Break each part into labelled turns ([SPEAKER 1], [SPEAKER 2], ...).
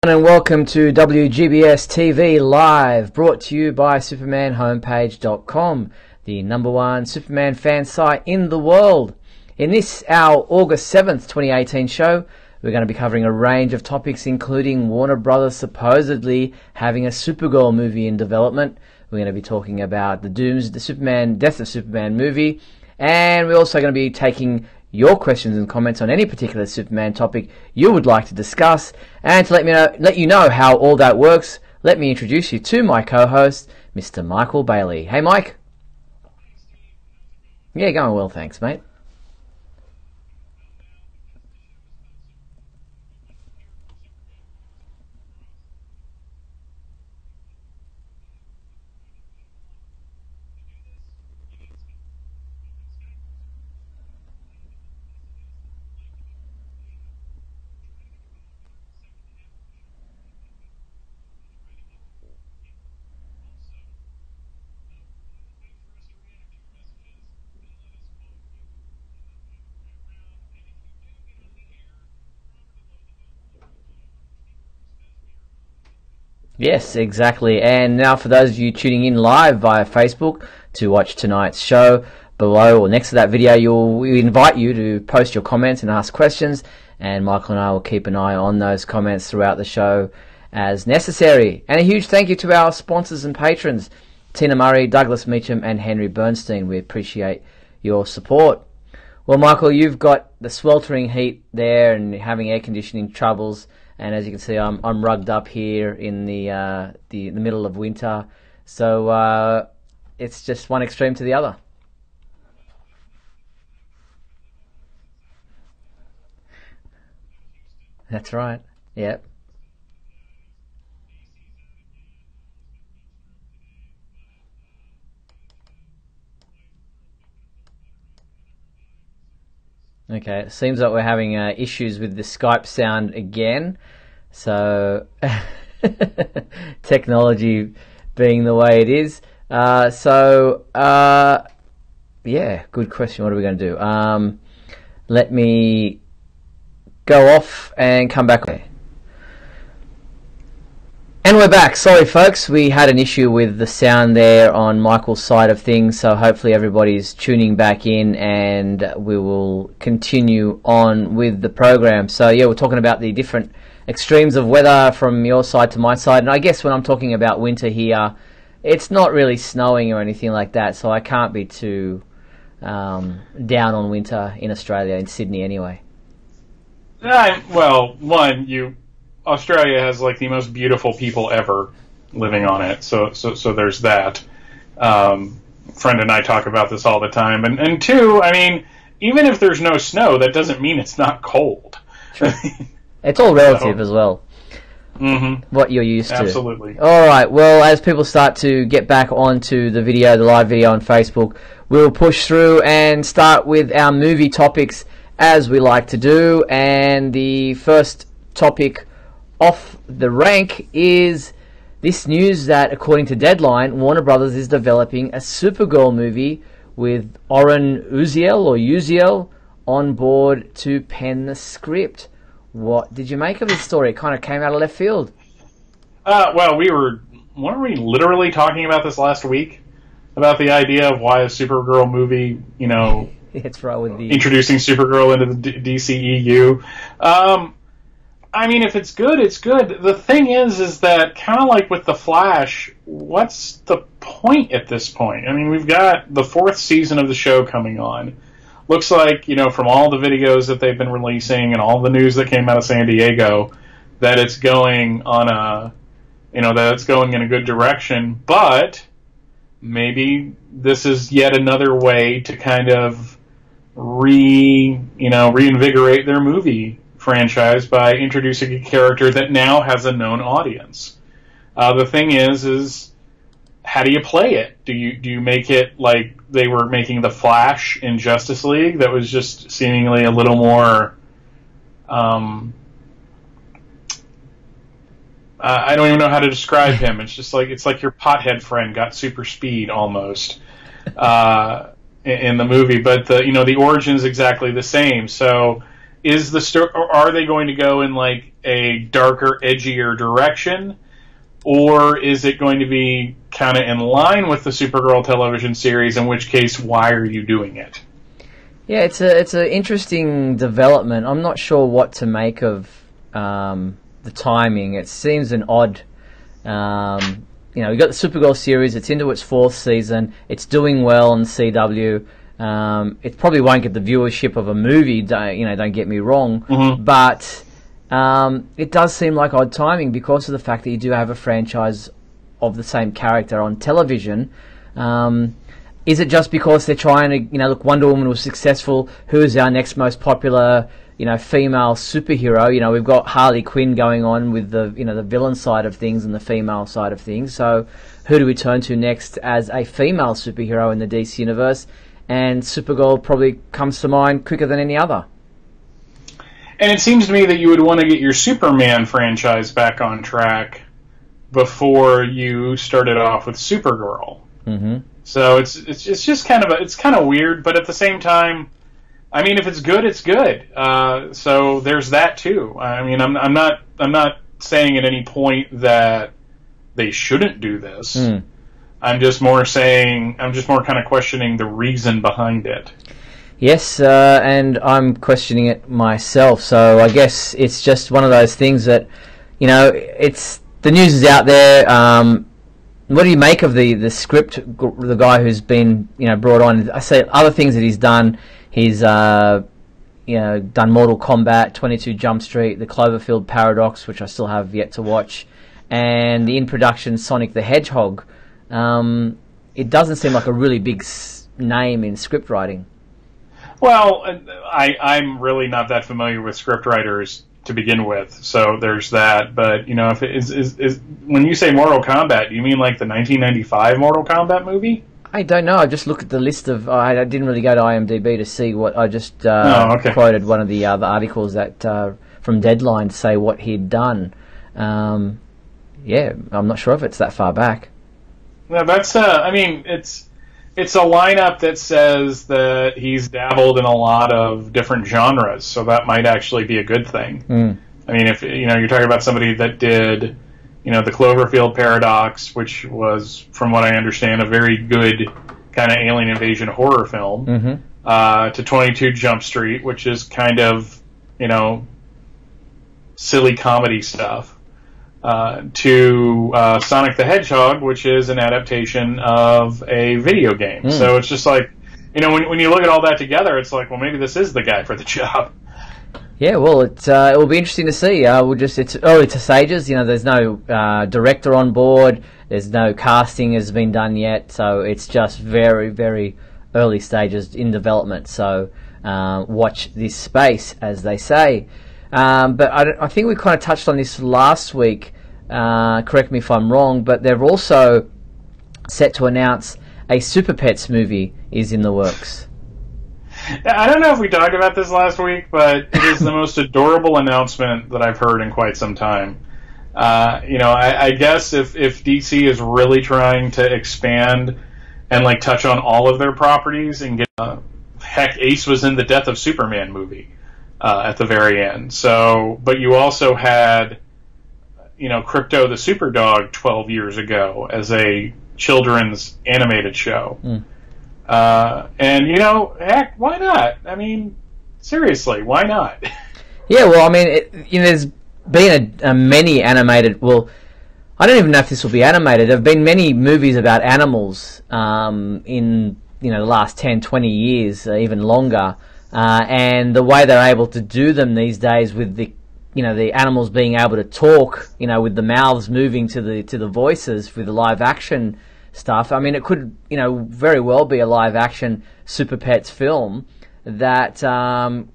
[SPEAKER 1] And welcome to WGBS TV Live, brought to you by SupermanHomepage.com, the #1 Superman fan site in the world. In this, our August 7th, 2018 show, we're going to be covering a range of topics, including Warner Brothers supposedly having a Supergirl movie in development. We're going to be talking about the Death of Superman movie, and we're also going to be taking your questions and comments on any particular Superman topic you would like to discuss. And to let you know how all that works, let me introduce you to my co-host, Mr. Michael Bailey. Hey, Mike. Yeah, going well, thanks, mate. Yes, exactly. And now for those of you tuning in live via Facebook to watch tonight's show, below or next to that video, we invite you to post your comments and ask questions, and Michael and I will keep an eye on those comments throughout the show as necessary. And a huge thank you to our sponsors and patrons, Tina Murray, Douglas Meacham and Henry Bernstein. We appreciate your support. Well, Michael, you've got the sweltering heat there and having air conditioning troubles. And as you can see, I'm rugged up here in the middle of winter, so it's just one extreme to the other. That's right. Yep. Okay. It seems like we're having issues with the Skype sound again. So technology being the way it is. Yeah, good question. What are we going to do? Let me go off and come back. And we're back. Sorry, folks. We had an issue with the sound there on Michael's side of things, so hopefully everybody's tuning back in and we will continue on with the program. So, yeah, we're talking about the different extremes of weather from your side to my side. And I guess when I'm talking about winter here, it's not really snowing or anything like that, so I can't be too down on winter in Australia, in Sydney anyway.
[SPEAKER 2] Well, Australia has like the most beautiful people ever living on it, so there's that. Friend and I talk about this all the time, and two, I mean, even if there's no snow, that doesn't mean it's not cold.
[SPEAKER 1] Sure. It's all relative as well.
[SPEAKER 2] Mm-hmm.
[SPEAKER 1] What you're used to.
[SPEAKER 2] Absolutely.
[SPEAKER 1] All right. Well, as people start to get back onto the video, the live video on Facebook, we'll push through and start with our movie topics as we like to do. And the first topic off the rank is this news that, according to Deadline, Warner Brothers is developing a Supergirl movie with Oren Uziel on board to pen the script. What did you make of this story? It kind of came out of left field.
[SPEAKER 2] Well, weren't we literally talking about this last week? About the idea of why a Supergirl movie,
[SPEAKER 1] it's right with the
[SPEAKER 2] introducing Supergirl into the DCEU. I mean, if it's good, it's good. The thing is that kind of like with The Flash, what's the point at this point? I mean, we've got the 4th season of the show coming on. Looks like, from all the videos that they've been releasing and all the news that came out of San Diego, that it's going that it's going in a good direction. But maybe this is yet another way to kind of reinvigorate their movie franchise by introducing a character that now has a known audience. The thing is how do you play it? Do you make it like they were making The Flash in Justice League, that was just seemingly a little more I don't even know how to describe him. It's like your pothead friend got super speed almost in the movie, but the the origin's exactly the same. So is the story, or are they going to go in like a darker, edgier direction, or is it going to be kind of in line with the Supergirl television series? In which case, why are you doing it?
[SPEAKER 1] Yeah, it's an interesting development. I'm not sure what to make of the timing. It seems an odd. We've got the Supergirl series. It's into its 4th season. It's doing well on CW. It probably won't get the viewership of a movie. Don't get me wrong, but it does seem like odd timing because of the fact that you do have a franchise of the same character on television. Is it just because they're trying to, look, Wonder Woman was successful, who is our next most popular, female superhero? We've got Harley Quinn going on with the, the villain side of things and the female side of things. So who do we turn to next as a female superhero in the DC universe? And Supergirl probably comes to mind quicker than any other.
[SPEAKER 2] And it seems to me that you would want to get your Superman franchise back on track before you started off with Supergirl. Mm-hmm. So it's just kind of weird, but at the same time, I mean, if it's good, it's good. So there's that too. I mean, I'm not saying at any point that they shouldn't do this. I'm just more kind of questioning the reason behind it.
[SPEAKER 1] Yes, and I'm questioning it myself. So I guess it's just one of those things that, it's the news is out there. What do you make of the script? The guy who's been brought on. I say other things that he's done. He's done Mortal Kombat, 22 Jump Street, the Cloverfield Paradox, which I still have yet to watch, and the in production Sonic the Hedgehog. It doesn't seem like a really big name in script writing.
[SPEAKER 2] Well, I'm really not that familiar with script writers to begin with, so there's that. But if it is when you say Mortal Kombat, do you mean like the 1995 Mortal Kombat movie?
[SPEAKER 1] I don't know. I just looked at the list of. I didn't really go to IMDb to see what. I just quoted one of the articles that from Deadline to say what he'd done. Yeah, I'm not sure if it's that far back.
[SPEAKER 2] No, that's. I mean, it's a lineup that says that he's dabbled in a lot of different genres, so that might actually be a good thing. I mean, if you're talking about somebody that did, the Cloverfield Paradox, which was, from what I understand, a very good kind of alien invasion horror film, to 22 Jump Street, which is kind of, silly comedy stuff, to Sonic the Hedgehog, which is an adaptation of a video game. So it's just like, when you look at all that together, it's like, well, maybe this is the guy for the job.
[SPEAKER 1] Yeah, well, it will be interesting to see. It's early to stages. There's no director on board. There's no casting has been done yet. So it's just very, very early stages in development. So watch this space, as they say. But I think we kind of touched on this last week. Correct me if I'm wrong, but they're also set to announce a Super Pets movie is in the works.
[SPEAKER 2] I don't know if we talked about this last week, but it is the most adorable announcement that I've heard in quite some time. I guess if DC is really trying to expand and touch on all of their properties and get heck, Ace was in the Death of Superman movie at the very end. So, but you also had Crypto the Superdog 12 years ago as a children's animated show. And heck, why not? I mean, seriously, why not? Yeah,
[SPEAKER 1] well, I mean, there's been a many animated. Well, I don't even know if this will be animated. There have been many movies about animals in the last 10, 20 years, even longer. And the way they're able to do them these days with the animals being able to talk, with the mouths moving to the voices with the live action stuff. I mean, it could, very well be a live action Super Pets film that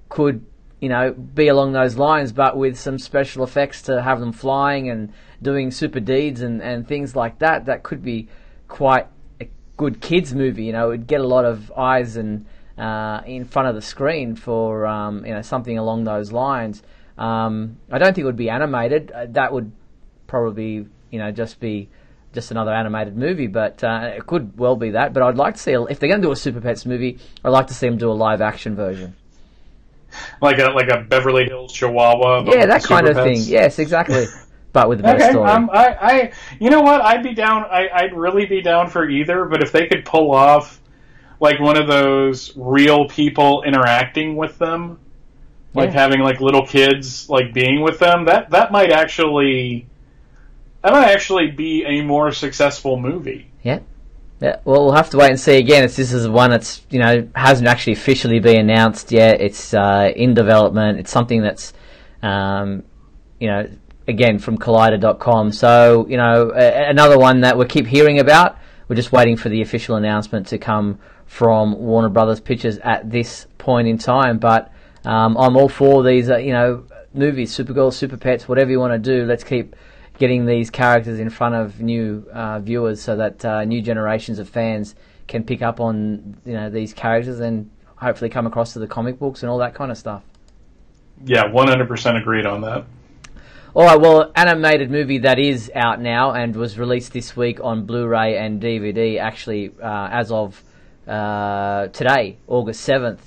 [SPEAKER 1] could, be along those lines, but with some special effects to have them flying and doing super deeds and things like that. That could be quite a good kids movie. It would get a lot of eyes and in front of the screen for something along those lines. I don't think it would be animated. That would probably just another animated movie, but it could well be that. But I'd like to see, if they're going to do a Super Pets movie, I'd like to see them do a live action version.
[SPEAKER 2] like a Beverly Hills Chihuahua.
[SPEAKER 1] Yeah, that kind of thing. Yes, exactly. But with a better story.
[SPEAKER 2] You know what? I'd be down. I'd really be down for either. But if they could pull off like one of those real people interacting with them, like having like little kids like being with them, that might actually be a more successful movie.
[SPEAKER 1] Yeah. Yeah, well, we'll have to wait and see. Again, this is one that's hasn't actually officially been announced yet. It's in development. It's something that's again from Collider.com. So another one that we keep hearing about. We're just waiting for the official announcement to come from Warner Brothers Pictures at this point in time. But I'm all for these movies, Supergirl, Super Pets, whatever you want to do. Let's keep getting these characters in front of new viewers so that new generations of fans can pick up on these characters and hopefully come across to the comic books and all that kind of stuff.
[SPEAKER 2] Yeah, 100% agreed on that.
[SPEAKER 1] All right, well, animated movie that is out now and was released this week on Blu-ray and DVD, actually as of today, August 7th.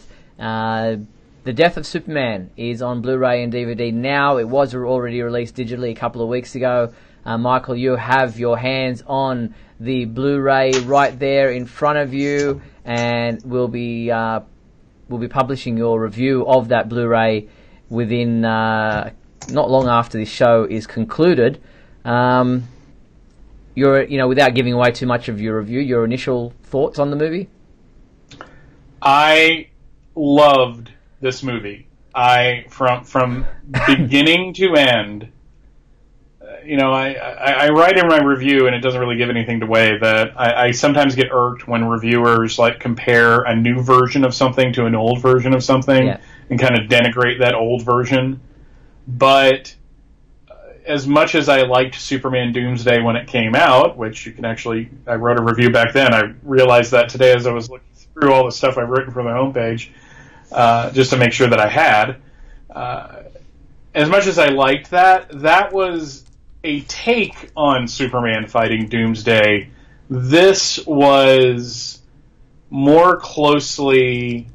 [SPEAKER 1] The Death of Superman is on Blu-ray and DVD now. It was already released digitally a couple of weeks ago. Michael, you have your hands on the Blu-ray right there in front of you, and we'll be publishing your review of that Blu-ray within not long after this show is concluded. Without giving away too much of your review, your initial thoughts on the movie?
[SPEAKER 2] I loved this movie. From beginning to end, I write in my review, and it doesn't really give anything away, that I sometimes get irked when reviewers like compare a new version of something to an old version of something and kind of denigrate that old version. But as much as I liked Superman Doomsday when it came out, which you can I wrote a review back then. I realized that today as I was looking through all the stuff I've written for the homepage, just to make sure that I had. As much as I liked that was a take on Superman fighting Doomsday. This was more closely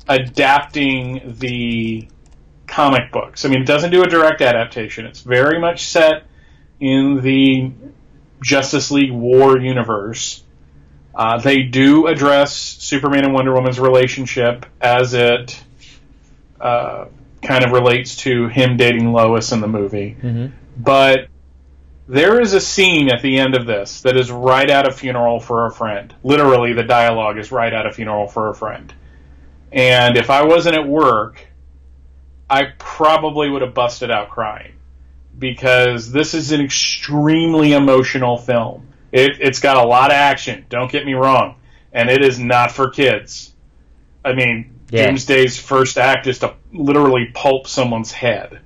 [SPEAKER 2] adapting the comic books. I mean, it doesn't do a direct adaptation. It's very much set in the Justice League War universe. They do address Superman and Wonder Woman's relationship as it kind of relates to him dating Lois in the movie. Mm-hmm. But there is a scene at the end of this that is right out of Funeral for a Friend. Literally, the dialogue is right out of Funeral for a Friend. And if I wasn't at work, I probably would have busted out crying. Because this is an extremely emotional film. It's got a lot of action, don't get me wrong. And it is not for kids. I mean, Doomsday's first act is to literally pulp someone's head.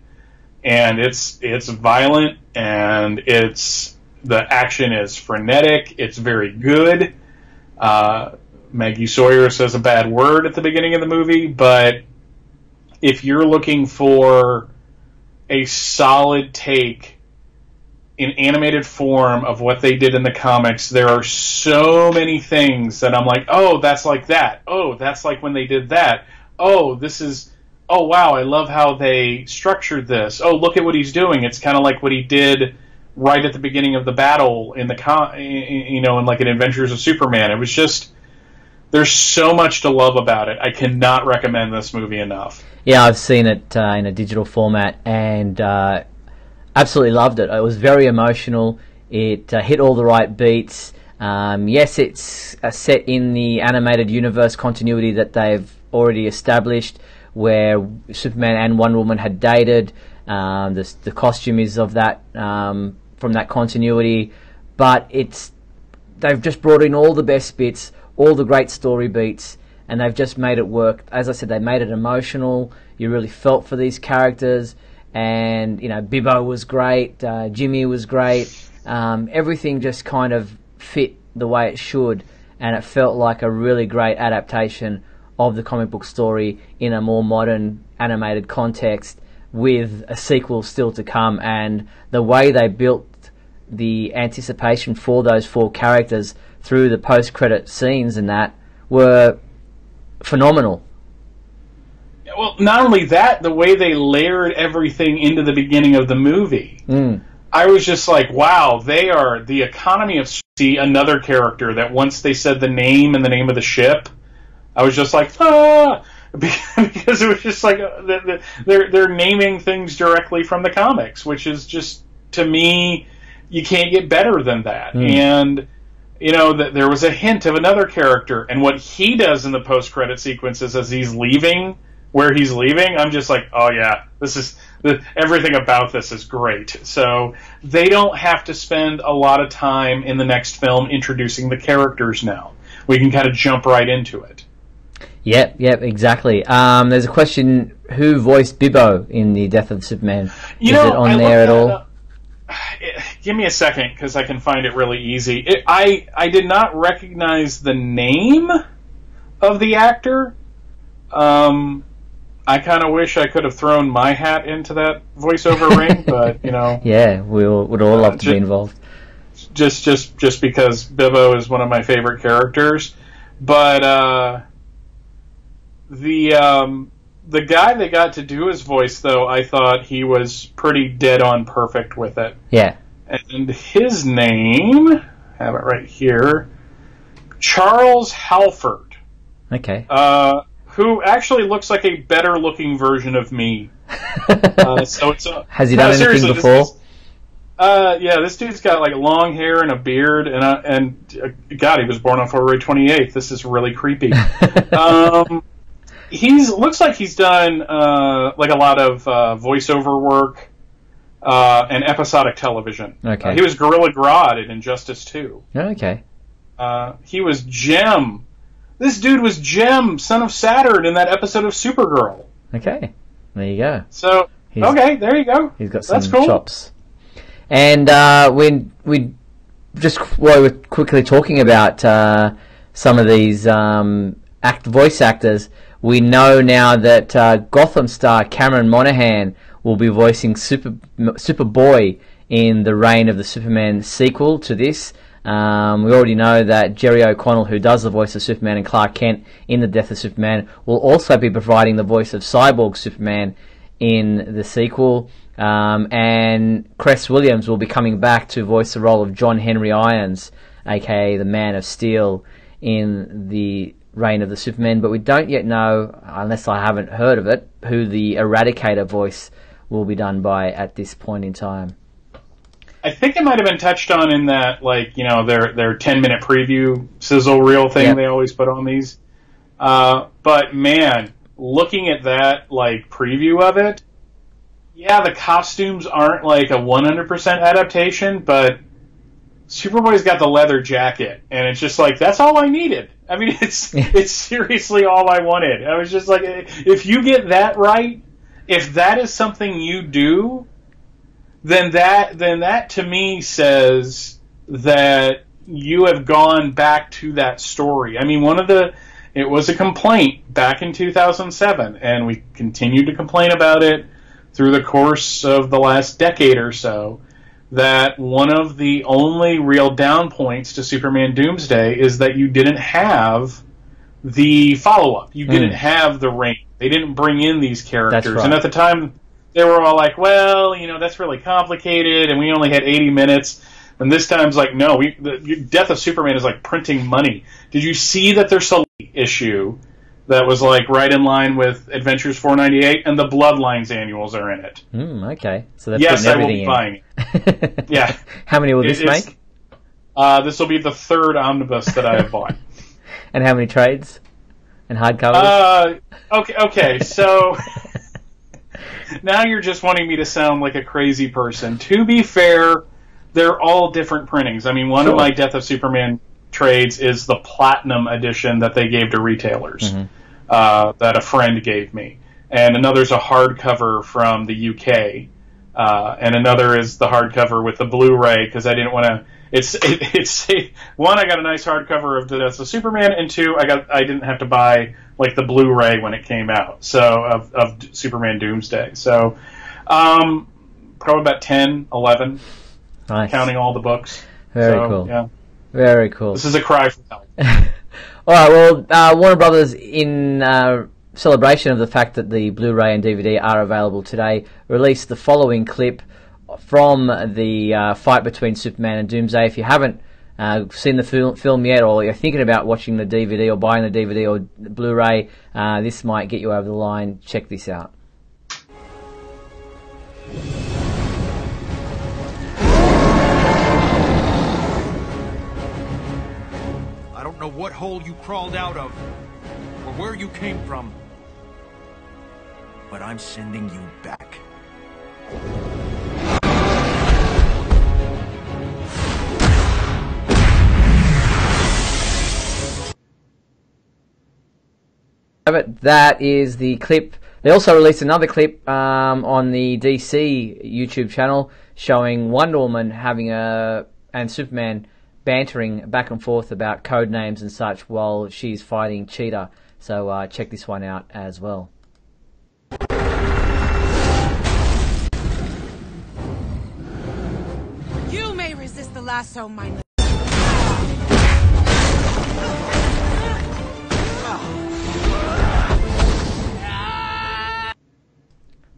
[SPEAKER 2] And it's violent, and the action is frenetic, it's very good. Maggie Sawyer says a bad word at the beginning of the movie, but if you're looking for a solid take in animated form of what they did in the comics, there are so many things that I'm like, oh, that's like that. Oh, that's like when they did that. Oh, wow, I love how they structured this. Oh, look at what he's doing. It's kind of like what he did right at the beginning of the battle in in like an Adventures of Superman. It was just, there's so much to love about it. I cannot recommend this movie enough.
[SPEAKER 1] Yeah, I've seen it in a digital format, and absolutely loved it. It was very emotional. It hit all the right beats. Yes, it's set in the animated universe continuity that they've already established, where Superman and Wonder Woman had dated. The costume is of that from that continuity, but they've just brought in all the best bits, all the great story beats, and they've just made it work. As I said, they made it emotional. You really felt for these characters. And, Bibbo was great, Jimmy was great, everything just kind of fit the way it should, and it felt like a really great adaptation of the comic book story in a more modern animated context with a sequel still to come. And the way they built the anticipation for those four characters through the post-credit scenes and that were phenomenal.
[SPEAKER 2] well, not only that, the way they layered everything into the beginning of the movie. I was just like, wow, they are the economy of see another character that once they said the name and the name of the ship, I was just like, ah, because it was just like they're naming things directly from the comics, which is just, to me, you can't get better than that. And you know, there was a hint of another character, and what he does in the post-credit sequences as he's leaving, where he's leaving, I'm just like, oh yeah, everything about this is great. So they don't have to spend a lot of time in the next film introducing the characters now. We can kind of jump right into it.
[SPEAKER 1] Yep, exactly. There's a question, who voiced Bibbo in The Death of Superman? Is it on there at all?
[SPEAKER 2] Give me a second, because I can find it really easy. I did not recognize the name of the actor. I kind of wish I could have thrown my hat into that voiceover ring, but, you know. Yeah,
[SPEAKER 1] we would all love to be involved.
[SPEAKER 2] Just because Bibbo is one of my favorite characters. But the guy they got to do his voice, though, I thought he was pretty dead on perfect with it.
[SPEAKER 1] Yeah.
[SPEAKER 2] And his name, I have it right here, Charles Halford.
[SPEAKER 1] Okay.
[SPEAKER 2] Who actually looks like a better looking version of me. So it's
[SPEAKER 1] has he done anything before?
[SPEAKER 2] Yeah, this dude's got like long hair and a beard, and God, he was born on February 28th. This is really creepy. Looks like he's done like a lot of voiceover work and episodic television.
[SPEAKER 1] Okay.
[SPEAKER 2] He was Gorilla Grodd in Injustice 2.
[SPEAKER 1] Okay.
[SPEAKER 2] He was Jem. This dude was Jem, son of Saturn, in that episode of Supergirl.
[SPEAKER 1] Okay, there you go.
[SPEAKER 2] So, okay, there you go.
[SPEAKER 1] He's got some
[SPEAKER 2] cool.
[SPEAKER 1] chops. And when we were quickly talking about some of these voice actors, we know now that Gotham star Cameron Monaghan will be voicing Superboy in the Reign of the Superman sequel to this. We already know that Jerry O'Connell, who does the voice of Superman and Clark Kent in The Death of Superman, will also be providing the voice of Cyborg Superman in the sequel. And Cress Williams will be coming back to voice the role of John Henry Irons, aka the Man of Steel, in the Reign of the Superman. But we don't yet know, unless I haven't heard of it, who the Eradicator voice will be done by at this point in time.
[SPEAKER 2] I think it might have been touched on in that, like, you know, their 10-minute preview sizzle reel thing they always put on these. But man, looking at that like preview of it, yeah, the costumes aren't like a 100% adaptation, but Superboy's got the leather jacket, and it's just like, that's all I needed. I mean, it's seriously all I wanted. I was just like, if you get that right, if that is something you do, then that to me says that you have gone back to that story. I mean, it was a complaint back in 2007, and we continued to complain about it through the course of the last decade or so, that one of the only real down points to Superman Doomsday is that you didn't have the follow-up. You didn't have the Reign. They didn't bring in these characters.
[SPEAKER 1] That's right.
[SPEAKER 2] And at the time, they were all like, well, you know, that's really complicated, and we only had 80 minutes. And this time's like, no, the Death of Superman is like printing money. Did you see that there's a issue that was like right in line with Adventures 498, and the Bloodlines annuals are in it?
[SPEAKER 1] Okay. So that's
[SPEAKER 2] yes,
[SPEAKER 1] I
[SPEAKER 2] will be buying it. Yeah.
[SPEAKER 1] How many will this make?
[SPEAKER 2] This will be the third omnibus that I have bought.
[SPEAKER 1] And how many trades and hardcovers?
[SPEAKER 2] Okay, so now you're just wanting me to sound like a crazy person. To be fair, they're all different printings. I mean, one of my Death of Superman trades is the Platinum edition that they gave to retailers, that a friend gave me. And another's a hardcover from the UK. And another is the hardcover with the Blu-ray, because I didn't want to... It's one, I got a nice hardcover of the Death of Superman, and two, I didn't have to buy like the Blu-ray when it came out, so of Superman Doomsday. So probably about 10, 11,
[SPEAKER 1] nice.
[SPEAKER 2] Counting all the books.
[SPEAKER 1] Very cool.
[SPEAKER 2] Yeah.
[SPEAKER 1] Very cool.
[SPEAKER 2] This is a cry for help.
[SPEAKER 1] All right. Well, Warner Brothers in celebration of the fact that the Blu-ray and DVD are available today, released the following clip from the fight between Superman and Doomsday. If you haven't seen the film yet, or you're thinking about watching the DVD or buying the DVD or the Blu-ray, this might get you over the line. Check this out.
[SPEAKER 3] I don't know what hole you crawled out of, or where you came from, but I'm sending you back.
[SPEAKER 1] That is the clip. They also released another clip on the DC YouTube channel showing Wonder Woman and Superman bantering back and forth about code names and such while she's fighting Cheetah. So check this one out as well.
[SPEAKER 4] You may resist the lasso, my lord.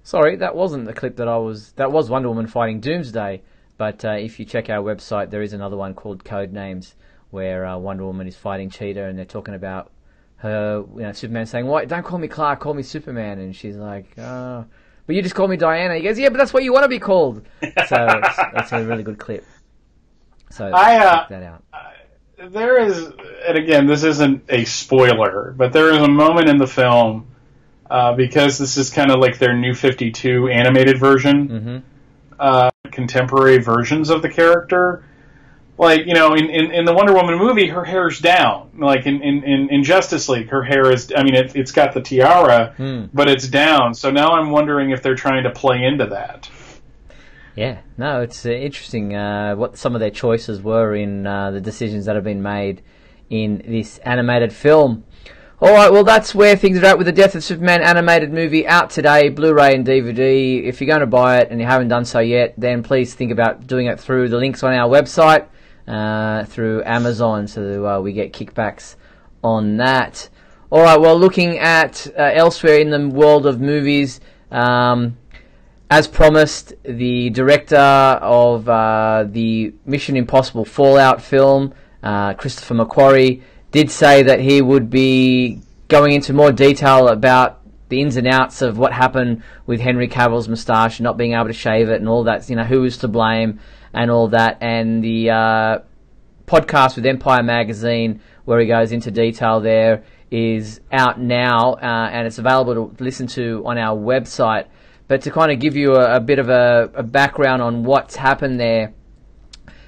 [SPEAKER 1] Sorry, that wasn't the clip that was Wonder Woman fighting Doomsday. But if you check our website, there is another one called Code Names, where Wonder Woman is fighting Cheetah, and they're talking about her, Superman saying, "Why don't call me Clark, call me Superman?" And she's like, "But you just call me Diana." He goes, "Yeah, but that's what you want to be called." So it's a really good clip. So check that out.
[SPEAKER 2] There is, and again, this isn't a spoiler, but there is a moment in the film, because this is kind of like their New 52 animated version, contemporary versions of the character. Like, in the Wonder Woman movie, her hair's down. Like, in Justice League, her hair is, it's got the tiara, but it's down. So now I'm wondering if they're trying to play into that.
[SPEAKER 1] Yeah, no, it's interesting what some of their choices were in the decisions that have been made in this animated film. Alright, well that's where things are at with the Death of Superman animated movie out today, Blu-ray and DVD. If you're going to buy it and you haven't done so yet, then please think about doing it through the links on our website, through Amazon, so we get kickbacks on that. Alright, well looking at elsewhere in the world of movies, as promised, the director of the Mission Impossible Fallout film, Christopher McQuarrie, did say that he would be going into more detail about the ins and outs of what happened with Henry Cavill's moustache, not being able to shave it and all that, who was to blame and all that. And the podcast with Empire Magazine, where he goes into detail there, is out now, and it's available to listen to on our website. But to kind of give you a bit of a background on what's happened there,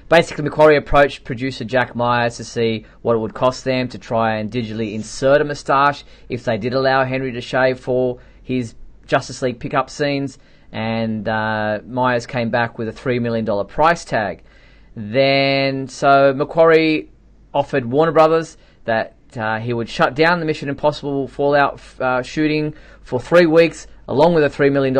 [SPEAKER 1] basically McQuarrie approached producer Jack Myers to see what it would cost them to try and digitally insert a moustache if they did allow Henry to shave for his Justice League pickup scenes, and Myers came back with a $3 million price tag. Then, so McQuarrie offered Warner Brothers that he would shut down the Mission Impossible Fallout shooting for 3 weeks, along with a $3 million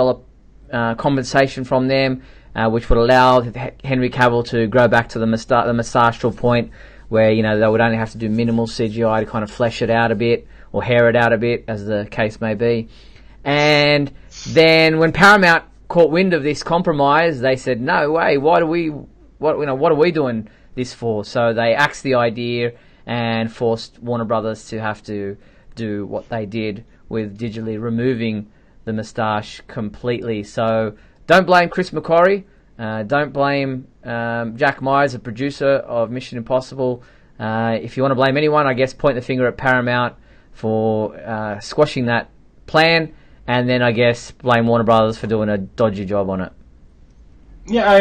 [SPEAKER 1] compensation from them, which would allow Henry Cavill to grow back to the moustache to a point where, they would only have to do minimal CGI to kind of flesh it out a bit, or hair it out a bit, as the case may be. And then when Paramount caught wind of this compromise, they said, "No way, what are we doing this for?" So they axed the idea and forced Warner Brothers to have to do what they did with digitally removing the moustache completely. So don't blame Chris McQuarrie. Don't blame Jack Myers, the producer of Mission Impossible. If you want to blame anyone, I guess point the finger at Paramount for squashing that plan, and then I guess blame Warner Brothers for doing a dodgy job on it.
[SPEAKER 2] Yeah,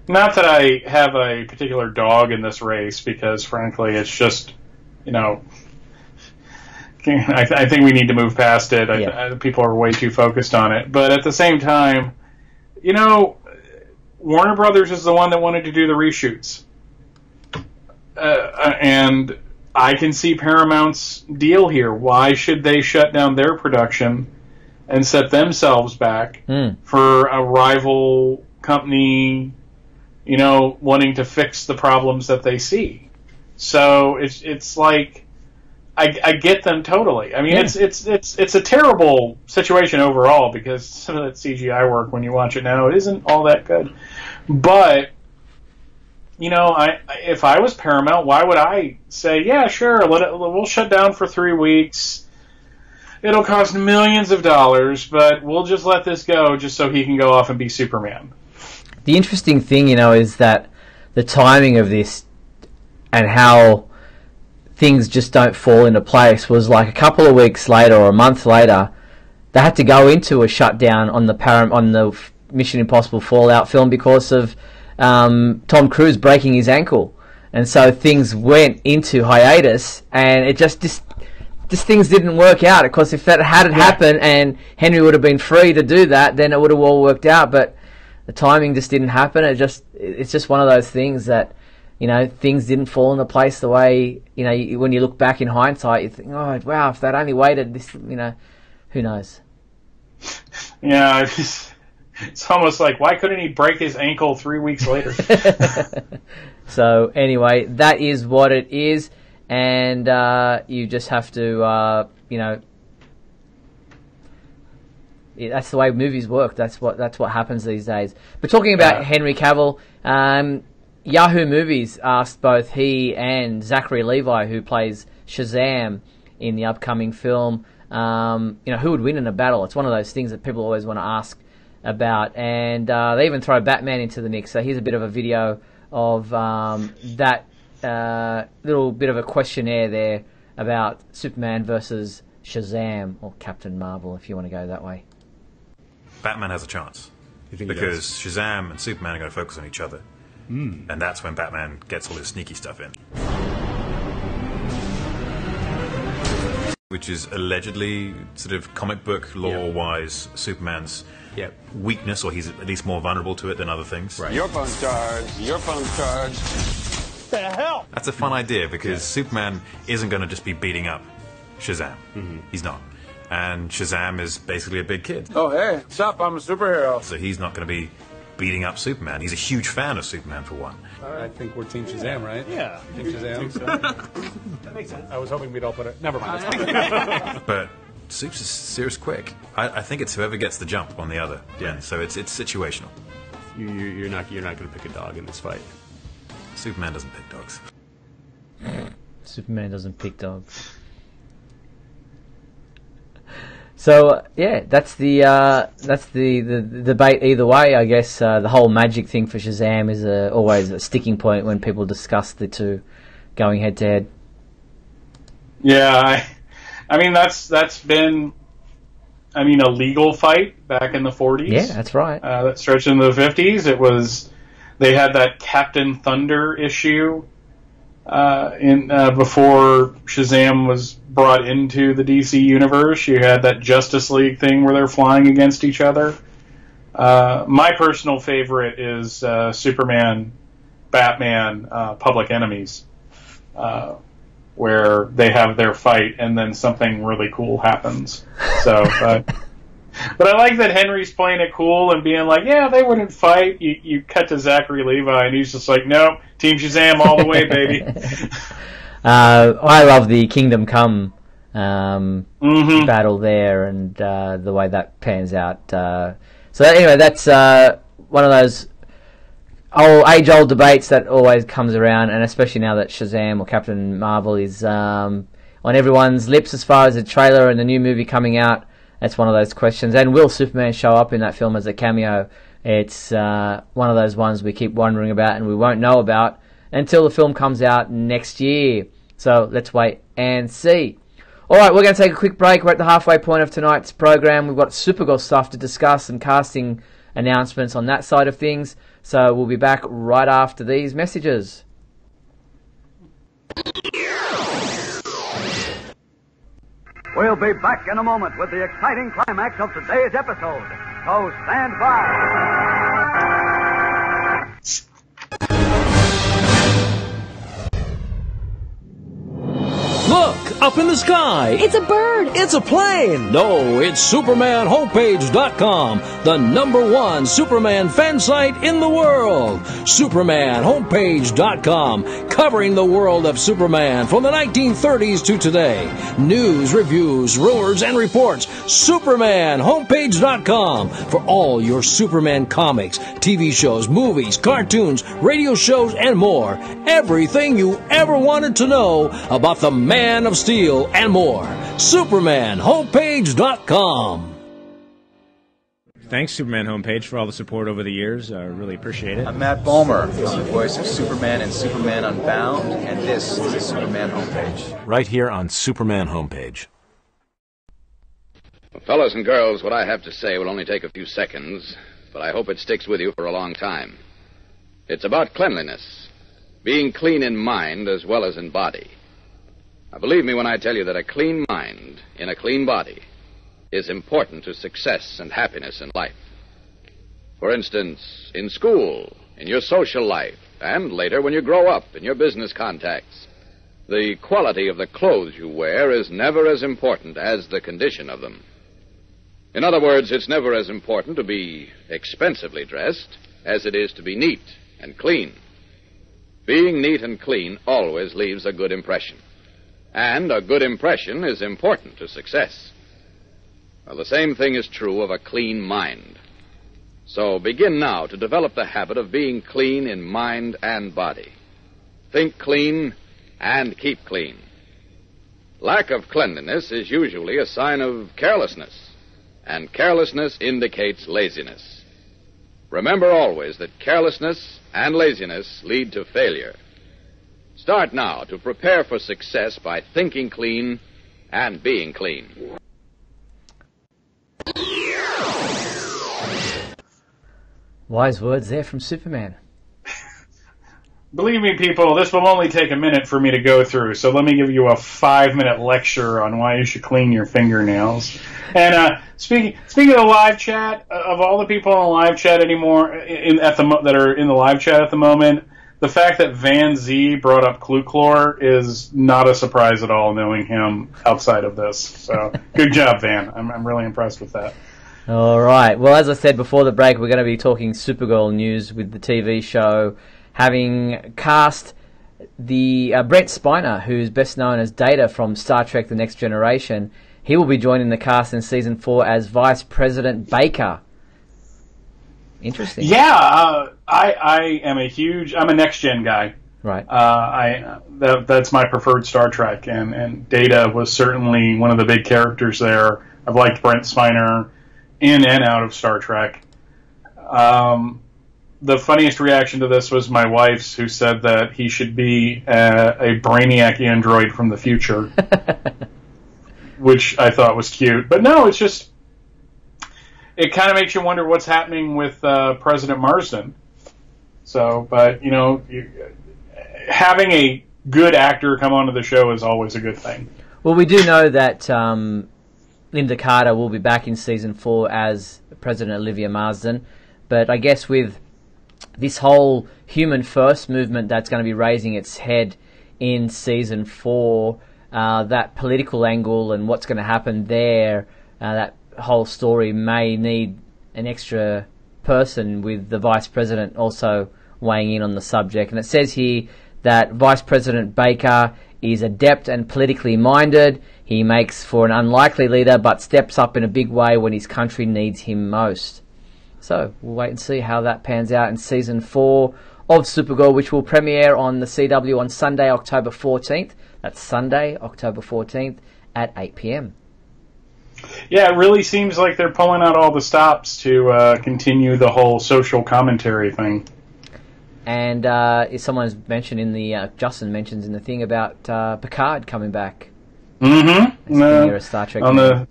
[SPEAKER 2] not that I have a particular dog in this race, because frankly it's just, I think we need to move past it.
[SPEAKER 1] Yeah.
[SPEAKER 2] People are way too focused on it. But at the same time, Warner Brothers is the one that wanted to do the reshoots. And I can see Paramount's deal here. Why should they shut down their production and set themselves back for a rival company, wanting to fix the problems that they see? So it's like, I get them totally. I mean, it's a terrible situation overall because some of that CGI work, when you watch it now, it isn't all that good. But if I was Paramount, why would I say, yeah, sure, we'll shut down for 3 weeks. It'll cost millions of dollars, but we'll just let this go just so he can go off and be Superman.
[SPEAKER 1] The interesting thing, is that the timing of this and how things just don't fall into place was like a couple of weeks later or a month later, they had to go into a shutdown on the Mission Impossible Fallout film because of Tom Cruise breaking his ankle, and so things went into hiatus, and it just things didn't work out. Of course, if that hadn't happened and Henry would have been free to do that, then it would have all worked out. But the timing just didn't happen. It's just one of those things that things didn't fall into place the way when you look back in hindsight, you think, oh wow, if they'd only waited this, who knows?
[SPEAKER 2] Yeah, it's almost like, why couldn't he break his ankle 3 weeks later?
[SPEAKER 1] So anyway, that is what it is, and you just have to, that's the way movies work. That's what happens these days. But talking about Henry Cavill, Yahoo Movies asked both he and Zachary Levi, who plays Shazam in the upcoming film, who would win in a battle. It's one of those things that people always want to ask about, and they even throw Batman into the mix. So here's a bit of a video of that little bit of a questionnaire there about Superman versus Shazam, or Captain Marvel, if you want to go that way.
[SPEAKER 5] Batman has a chance because Shazam and Superman are going to focus on each other, and that's when Batman gets all his sneaky stuff in, which is allegedly, sort of comic book lore-wise, Superman's weakness, or he's at least more vulnerable to it than other things.
[SPEAKER 6] Right. Your phone's charged. Your phone's charged.
[SPEAKER 5] The hell? That's a fun idea because Superman isn't going to just be beating up Shazam. He's not. And Shazam is basically a big kid.
[SPEAKER 6] Oh, hey, what's up? I'm a superhero.
[SPEAKER 5] So he's not going to be beating up Superman. He's a huge fan of Superman, for one.
[SPEAKER 7] I think we're Team Shazam, right?
[SPEAKER 8] Yeah.
[SPEAKER 7] Team Shazam.
[SPEAKER 8] So. That makes sense.
[SPEAKER 7] I was hoping we'd all put it. Never mind.
[SPEAKER 5] But Supes is serious quick. I think it's whoever gets the jump on the other. Yeah. So it's situational.
[SPEAKER 8] You're not going to pick a dog in this fight.
[SPEAKER 5] Superman doesn't pick dogs.
[SPEAKER 1] Superman doesn't pick dogs. So that's the debate either way. I guess the whole magic thing for Shazam is always a sticking point when people discuss the two going head to head.
[SPEAKER 2] Yeah, I mean that's been a legal fight back in the 40s.
[SPEAKER 1] Yeah, that's right.
[SPEAKER 2] That stretched into the 50s. They had that Captain Thunder issue before Shazam was brought into the DC universe. You had that Justice League thing where they're flying against each other. My personal favorite is Superman, Batman, Public Enemies, where they have their fight and then something really cool happens. So, but I like that Henry's playing it cool and being like, yeah, they wouldn't fight. You cut to Zachary Levi and he's just like, no, Team Shazam all the way, baby.
[SPEAKER 1] I love the Kingdom Come battle there and the way that pans out. So anyway, that's one of those age-old debates that always comes around, and especially now that Shazam or Captain Marvel is on everyone's lips as far as the trailer and the new movie coming out. That's one of those questions. And will Superman show up in that film as a cameo? It's one of those ones we keep wondering about and we won't know about until the film comes out next year. So let's wait and see. Alright, we're going to take a quick break. We're at the halfway point of tonight's program. We've got Supergirl stuff to discuss and casting announcements on that side of things. So we'll be back right after these messages.
[SPEAKER 9] We'll be back in a moment with the exciting climax of today's episode. So stand by.
[SPEAKER 10] Look, up in the sky.
[SPEAKER 11] It's a bird.
[SPEAKER 10] It's a plane. No, it's SupermanHomepage.com, the #1 Superman fan site in the world. SupermanHomepage.com, covering the world of Superman from the 1930s to today. News, reviews, rumors, and reports. SupermanHomepage.com for all your Superman comics, TV shows, movies, cartoons, radio shows, and more. Everything you ever wanted to know about the Man of Steel and more. SupermanHomepage.com.
[SPEAKER 12] Thanks, Superman Homepage, for all the support over the years. I really appreciate it.
[SPEAKER 13] I'm Matt Bomer, the voice of Superman and Superman Unbound, and this is the Superman Homepage.
[SPEAKER 14] Right here on Superman Homepage.
[SPEAKER 15] Well, fellows and girls, what I have to say will only take a few seconds, but I hope it sticks with you for a long time. It's about cleanliness, being clean in mind as well as in body. Now, believe me when I tell you that a clean mind in a clean body is important to success and happiness in life. For instance, in school, in your social life, and later when you grow up in your business contacts, the quality of the clothes you wear is never as important as the condition of them. In other words, it's never as important to be expensively dressed as it is to be neat and clean. Being neat and clean always leaves a good impression. And a good impression is important to success. Well, the same thing is true of a clean mind. So begin now to develop the habit of being clean in mind and body. Think clean and keep clean. Lack of cleanliness is usually a sign of carelessness, and carelessness indicates laziness. Remember always that carelessness and laziness lead to failure. Start now to prepare for success by thinking clean and being clean.
[SPEAKER 1] Wise words there from Superman.
[SPEAKER 2] Believe me, people, this will only take a minute for me to go through, so let me give you a 5-minute lecture on why you should clean your fingernails. And speaking of the live chat, of all the people in the live chat anymore, that are in the live chat at the moment, the fact that Van Z brought up Cluclor is not a surprise at all, knowing him outside of this. So, good job, Van. I'm really impressed with that.
[SPEAKER 1] All right. Well, as I said before the break, we're going to be talking Supergirl news with the TV show having cast the Brent Spiner, who's best known as Data from Star Trek The Next Generation. He will be joining the cast in Season 4 as Vice President Baker. Interesting.
[SPEAKER 2] Yeah, I am I'm a Next Gen guy.
[SPEAKER 1] Right.
[SPEAKER 2] That's my preferred Star Trek, and Data was certainly one of the big characters there. I've liked Brent Spiner in and out of Star Trek. The funniest reaction to this was my wife's, who said that he should be a brainiac android from the future, which I thought was cute. But no, it's just, it kind of makes you wonder what's happening with President Marsden. So, but, you know, having a good actor come onto the show is always a good thing.
[SPEAKER 1] Well, we do know that Linda Carter will be back in Season 4 as President Olivia Marsden, but I guess with this whole human first movement that's going to be raising its head in Season 4, that political angle and what's going to happen there, that whole story may need an extra person, with the Vice President also weighing in on the subject. And it says here that Vice President Baker is adept and politically minded. He makes for an unlikely leader, but steps up in a big way when his country needs him most. So we'll wait and see how that pans out in Season 4 of Supergirl, which will premiere on the CW on Sunday, October 14th. That's Sunday, October 14th at 8 p.m.
[SPEAKER 2] Yeah, it really seems like they're pulling out all the stops to continue the whole social commentary thing. And
[SPEAKER 1] someone's mentioned in the Justin mentions in the thing about Picard coming back.
[SPEAKER 2] Mm-hmm.
[SPEAKER 1] Star Trek
[SPEAKER 2] on the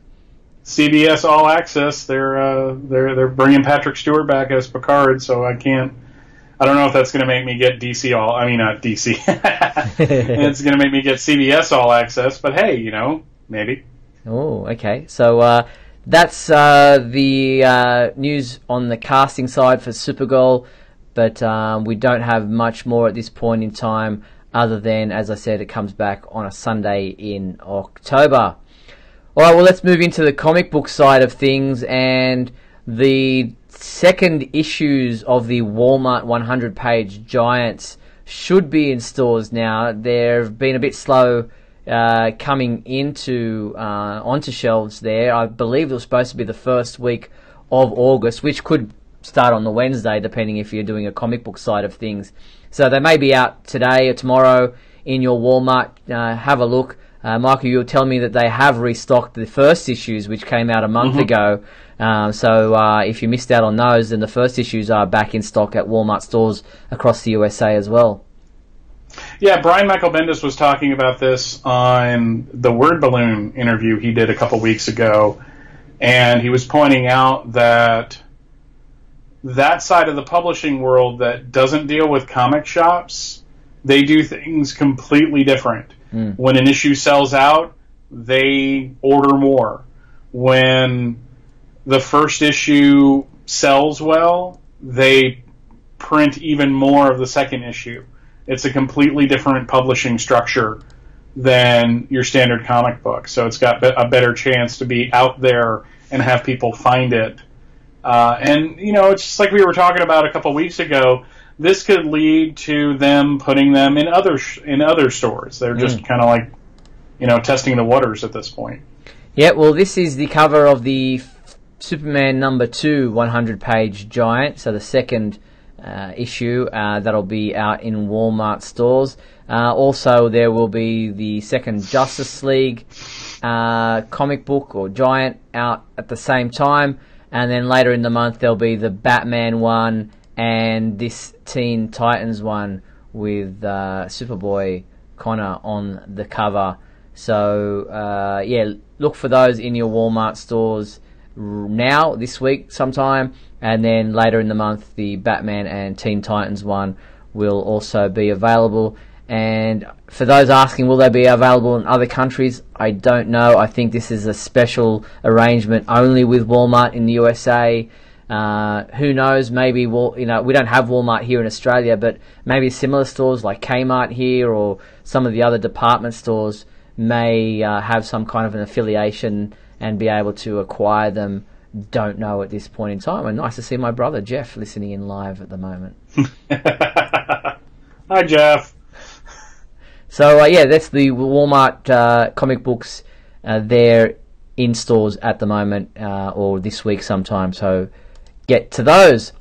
[SPEAKER 2] CBS All Access, they're bringing Patrick Stewart back as Picard. So I don't know if that's going to make me get DC All. I mean, not DC. It's going to make me get CBS All Access. But hey, you know, maybe.
[SPEAKER 1] Oh, okay. So that's the news on the casting side for Supergirl, but we don't have much more at this point in time other than, as I said, it comes back on a Sunday in October. All right, well, let's move into the comic book side of things, and the second issues of the Walmart 100-page Giants should be in stores now. They've been a bit slow coming into onto shelves there. I believe it was supposed to be the first week of August, which could start on the Wednesday, depending if you're doing a comic book side of things. So they may be out today or tomorrow in your Walmart. Have a look. Michael, you'll tell me that they have restocked the first issues, which came out a month ago. So if you missed out on those, then the first issues are back in stock at Walmart stores across the USA as well.
[SPEAKER 2] Yeah, Brian Michael Bendis was talking about this on the Word Balloon interview he did a couple weeks ago, and he was pointing out that side of the publishing world that doesn't deal with comic shops, they do things completely different. When an issue sells out, they order more. When the first issue sells well, they print even more of the second issue. It's a completely different publishing structure than your standard comic book. So it's got a better chance to be out there and have people find it. And, it's just like we were talking about a couple weeks ago. This could lead to them putting them in other stores. They're just kind of like, testing the waters at this point.
[SPEAKER 1] Yeah, well, this is the cover of the Superman #2 100-page Giant, so the second issue that'll be out in Walmart stores. Also, there will be the second Justice League comic book or Giant out at the same time, and then later in the month there'll be the Batman one and this Teen Titans one with Superboy Connor on the cover. So look for those in your Walmart stores now, this week sometime, and then later in the month the Batman and Teen Titans one will also be available. And for those asking, will they be available in other countries? I don't know. I think this is a special arrangement only with Walmart in the USA. Who knows? Maybe we don't have Walmart here in Australia, but maybe similar stores like Kmart here or some of the other department stores may have some kind of an affiliation and be able to acquire them. Don't know at this point in time. And nice to see my brother Jeff listening in live at the moment.
[SPEAKER 2] Hi, Jeff.
[SPEAKER 1] So that's the Walmart comic books. They're in stores at the moment or this week sometime. So get to those.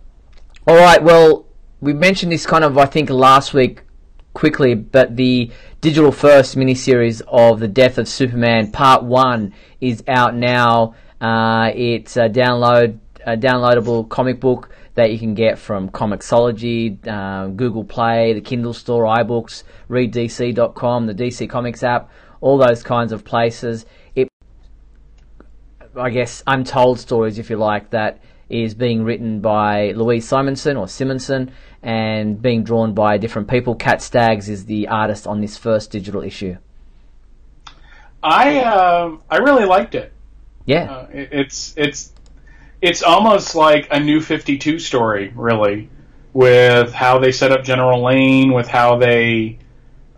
[SPEAKER 1] All right. Well, we mentioned this kind of, I think, last week quickly, but the digital first miniseries of The Death of Superman Part 1 is out now. It's a downloadable comic book that you can get from Comixology, Google Play, the Kindle Store, iBooks, ReadDC.com, the DC Comics app, all those kinds of places. I guess untold stories, if you like, that is being written by Louise Simonson and being drawn by different people. Kat Staggs is the artist on this first digital issue.
[SPEAKER 2] I really liked it.
[SPEAKER 1] Yeah,
[SPEAKER 2] it's almost like a New 52 story, really, with how they set up General Lane, with how they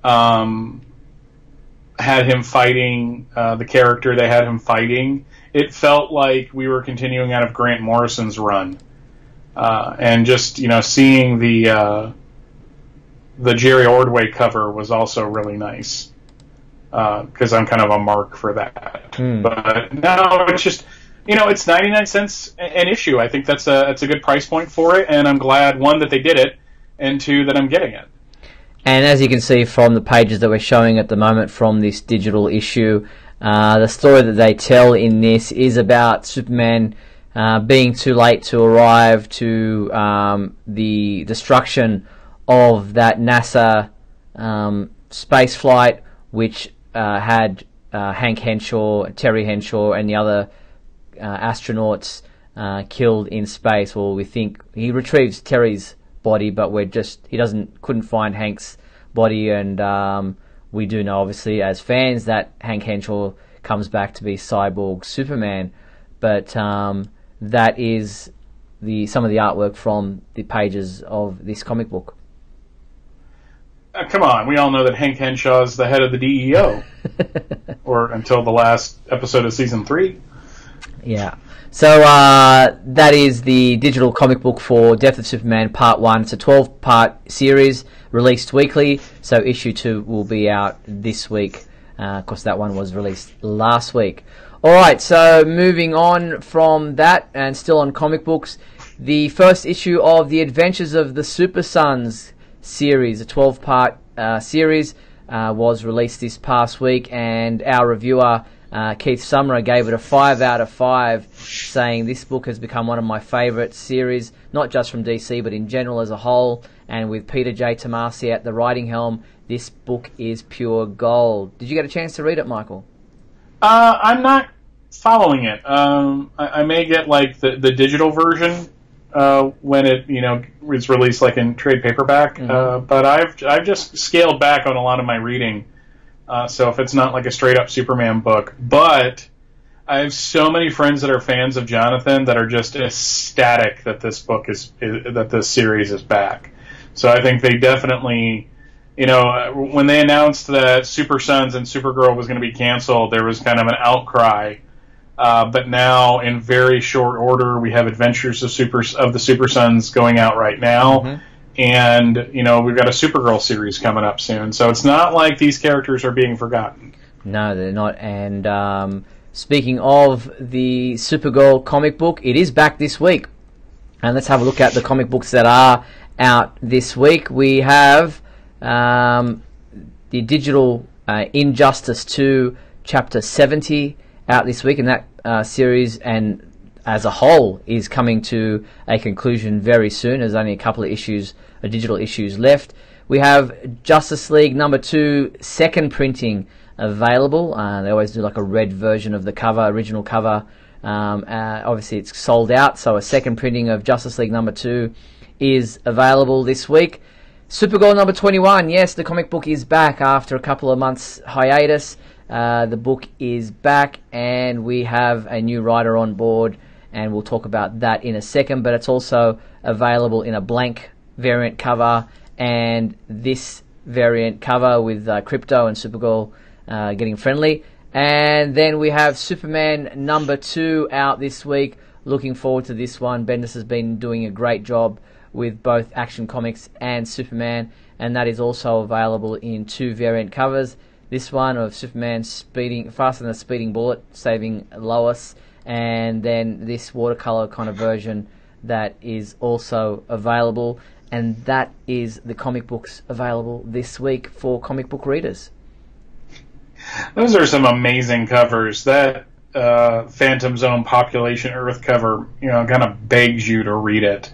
[SPEAKER 2] had him fighting the character they had him fighting. It felt like we were continuing out of Grant Morrison's run, and just seeing the Jerry Ordway cover was also really nice, because I'm kind of a mark for that. But no, it's just it's 99 cents an issue. I think that's a good price point for it, and I'm glad, one, that they did it, and two, that I'm getting it.
[SPEAKER 1] And as you can see from the pages that we're showing at the moment from this digital issue, the story that they tell in this is about Superman being too late to arrive to the destruction of that NASA space flight, which had Hank Henshaw, Terry Henshaw, and the other astronauts killed in space. Well, we think he retrieves Terry's body, but he couldn't find Hank's body, and we do know, obviously, as fans, that Hank Henshaw comes back to be Cyborg Superman. But that is some of the artwork from the pages of this comic book.
[SPEAKER 2] Come on, we all know that Hank Henshaw is the head of the DEO, or until the last episode of season 3.
[SPEAKER 1] Yeah. So that is the digital comic book for Death of Superman Part 1. It's a 12-part series released weekly, so issue 2 will be out this week. Of course, that one was released last week. All right, so moving on from that, and still on comic books, the first issue of The Adventures of the Super Sons series, a 12-part series, was released this past week, and our reviewer, Keith Summerer, gave it a 5 out of 5, saying this book has become one of my favourite series, not just from DC, but in general as a whole, and with Peter J. Tomasi at the writing helm, this book is pure gold. Did you get a chance to read it, Michael?
[SPEAKER 2] I'm not following it. I may get like the digital version when it is released like in trade paperback. But I've just scaled back on a lot of my reading. So if it's not like a straight up Superman book, but I have so many friends that are fans of Jonathan that are just ecstatic that this book that this series is back. So I think they definitely, when they announced that Super Sons and Supergirl was going to be canceled, there was kind of an outcry. But now, in very short order, we have Adventures of the Super Sons going out right now, and we've got a Supergirl series coming up soon. So it's not like these characters are being forgotten.
[SPEAKER 1] No, they're not. And speaking of the Supergirl comic book, it is back this week. And let's have a look at the comic books that are out this week. We have the digital Injustice 2 Chapter 70 out this week, and that series and as a whole is coming to a conclusion very soon. There's only a couple of issues, digital issues left. We have Justice League number 2 second printing available. They always do like a red version of the cover, original cover. Obviously it's sold out, so a second printing of Justice League number 2 is available this week. Supergirl number 21, yes, the comic book is back after a couple of months hiatus. The book is back, and we have a new writer on board, and we'll talk about that in a second, but it's also available in a blank variant cover, and this variant cover with Crypto and Supergirl getting friendly. And then we have Superman number 2 out this week. Looking forward to this one. Bendis has been doing a great job with both Action Comics and Superman, and that is also available in 2 variant covers. This one of Superman speeding faster than a speeding bullet, saving Lois, and then this watercolor kind of version that is also available, and that is the comic books available this week for comic book readers.
[SPEAKER 2] Those are some amazing covers. That Phantom Zone Population Earth cover, kind of begs you to read it.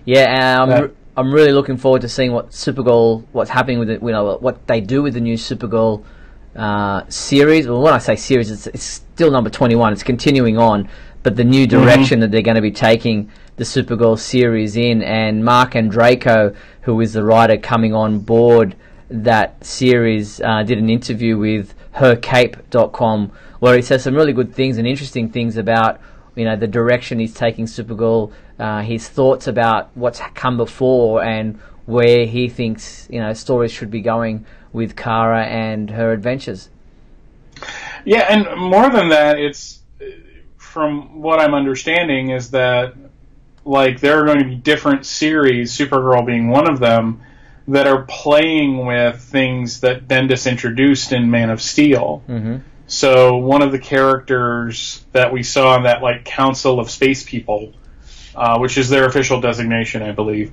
[SPEAKER 1] Yeah, I'm really looking forward to seeing what's happening with it. What they do with the new Supergirl series. Well, when I say series, it's still number 21. It's continuing on, but the new direction that they're going to be taking the Supergirl series in. And Mark Andreyko, who is the writer coming on board that series, did an interview with hercape.com where he says some really good things and interesting things about the direction he's taking Supergirl, his thoughts about what's come before and where he thinks stories should be going with Kara and her adventures.
[SPEAKER 2] Yeah, and more than that, it's from what I'm understanding is that there are going to be different series, Supergirl being one of them, that are playing with things that Bendis introduced in Man of Steel. So one of the characters that we saw in that Council of Space People, which is their official designation, I believe,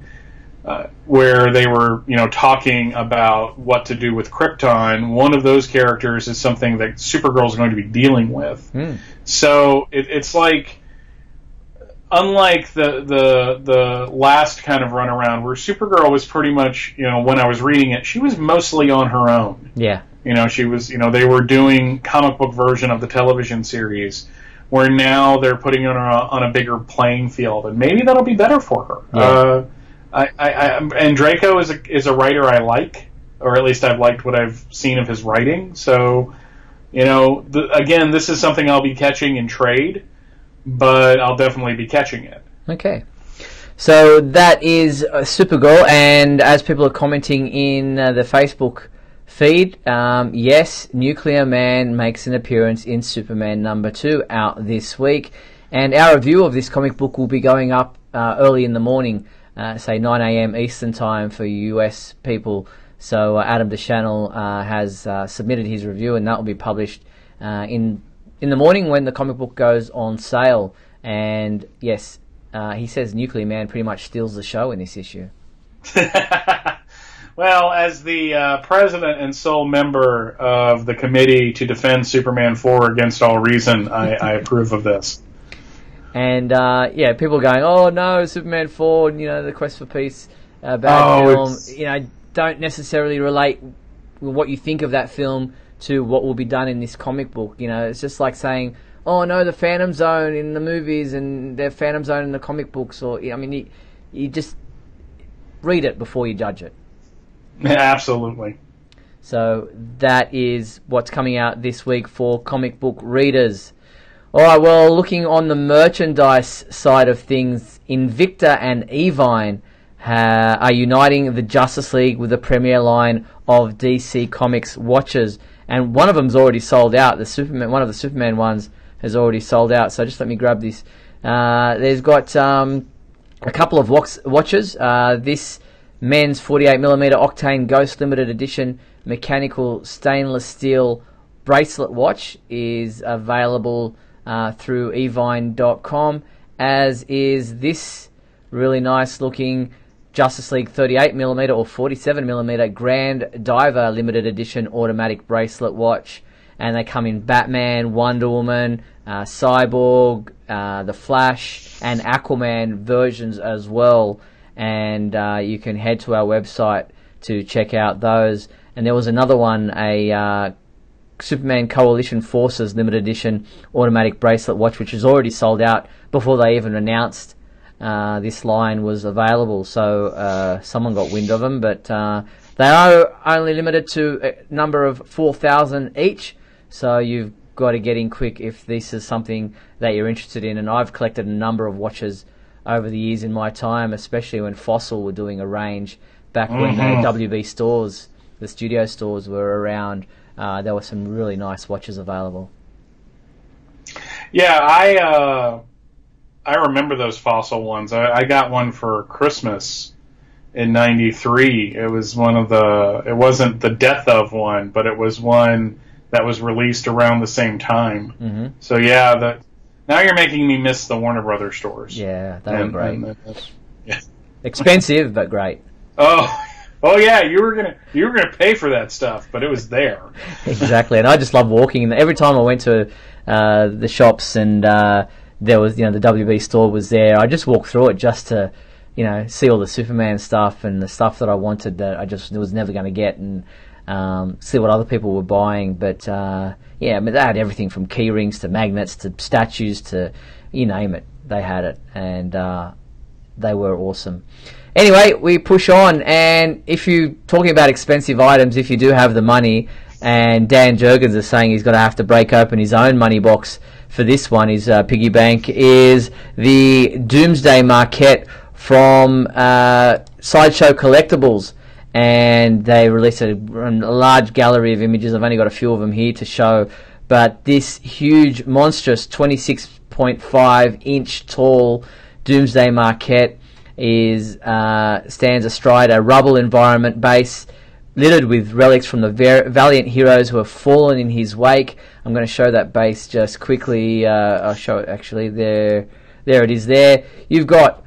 [SPEAKER 2] where they were talking about what to do with Krypton, one of those characters is something that Supergirl is going to be dealing with. So it's unlike the last kind of run around where Supergirl was pretty much, when I was reading it, she was mostly on her own.
[SPEAKER 1] Yeah.
[SPEAKER 2] She was, they were doing comic book version of the television series, where now they're putting her on a bigger playing field, and maybe that'll be better for her.
[SPEAKER 1] Yeah.
[SPEAKER 2] And Draco is a writer I like, or at least I've liked what I've seen of his writing. So, again, this is something I'll be catching in trade, but I'll definitely be catching it.
[SPEAKER 1] Okay. So that is Supergirl, and as people are commenting in the Facebook feed, yes, Nuclear Man makes an appearance in Superman #2 out this week, and our review of this comic book will be going up early in the morning, say 9 a.m. Eastern Time for US people. So Adam DeChannel has submitted his review, and that will be published in the morning when the comic book goes on sale. And yes, he says Nuclear Man pretty much steals the show in this issue.
[SPEAKER 2] Well, as the president and sole member of the committee to defend Superman 4 against all reason, I approve of this.
[SPEAKER 1] And yeah, people are going, oh no, Superman 4, the Quest for Peace, bad film. Don't necessarily relate what you think of that film to what will be done in this comic book. It's just like saying, oh no, the Phantom Zone in the movies and the Phantom Zone in the comic books. Or you just read it before you judge it.
[SPEAKER 2] Yeah, absolutely.
[SPEAKER 1] So that is what's coming out this week for comic book readers. Alright, well, looking on the merchandise side of things, Invicta and Evine are uniting the Justice League with the premier line of DC Comics watches. And one of them's already sold out. One of the Superman ones has already sold out. So just let me grab this. There's got a couple of watches. This men's 48mm Octane Ghost Limited Edition mechanical stainless steel bracelet watch is available through evine.com, as is this really nice looking Justice League 38mm or 47mm Grand Diver Limited Edition automatic bracelet watch. And they come in Batman, Wonder Woman, Cyborg, The Flash, and Aquaman versions as well. And you can head to our website to check out those. And there was another one, a Superman Coalition Forces Limited Edition automatic bracelet watch, which is already sold out before they even announced this line was available. So someone got wind of them, but they are only limited to a number of 4,000 each. So you've got to get in quick if this is something that you're interested in. And I've collected a number of watches over the years in my time, especially when Fossil were doing a range back when the WB stores, the studio stores, were around. There were some really nice watches available.
[SPEAKER 2] Yeah, I remember those Fossil ones. I got one for Christmas in '93. It was it wasn't the Death of one, but it was one that was released around the same time.
[SPEAKER 1] Mm-hmm.
[SPEAKER 2] So yeah, now you're making me miss the Warner Brothers stores.
[SPEAKER 1] Yeah, they were great.
[SPEAKER 2] Yeah.
[SPEAKER 1] Expensive, but great.
[SPEAKER 2] Oh yeah, you were gonna pay for that stuff, but it was there.
[SPEAKER 1] Exactly, and I just love walking. Every time I went to the shops and there was, the WB store was there, I just walked through it just to, see all the Superman stuff and the stuff that I wanted that I just was never going to get, and see what other people were buying. But yeah, I mean, they had everything from key rings to magnets to statues to you name it. They had it, and they were awesome. Anyway, we push on, and if you're talking about expensive items, if you do have the money, and Dan Jurgens is saying he's going to have to break open his own money box for this one, his piggy bank, is the Doomsday Marquette from Sideshow Collectibles. And they released a large gallery of images. I've only got a few of them here to show. But this huge, monstrous 26.5 inch tall Doomsday Marquette stands astride a rubble environment base littered with relics from the valiant heroes who have fallen in his wake. I'm going to show that base just quickly. I'll show it actually. There it is there. You've got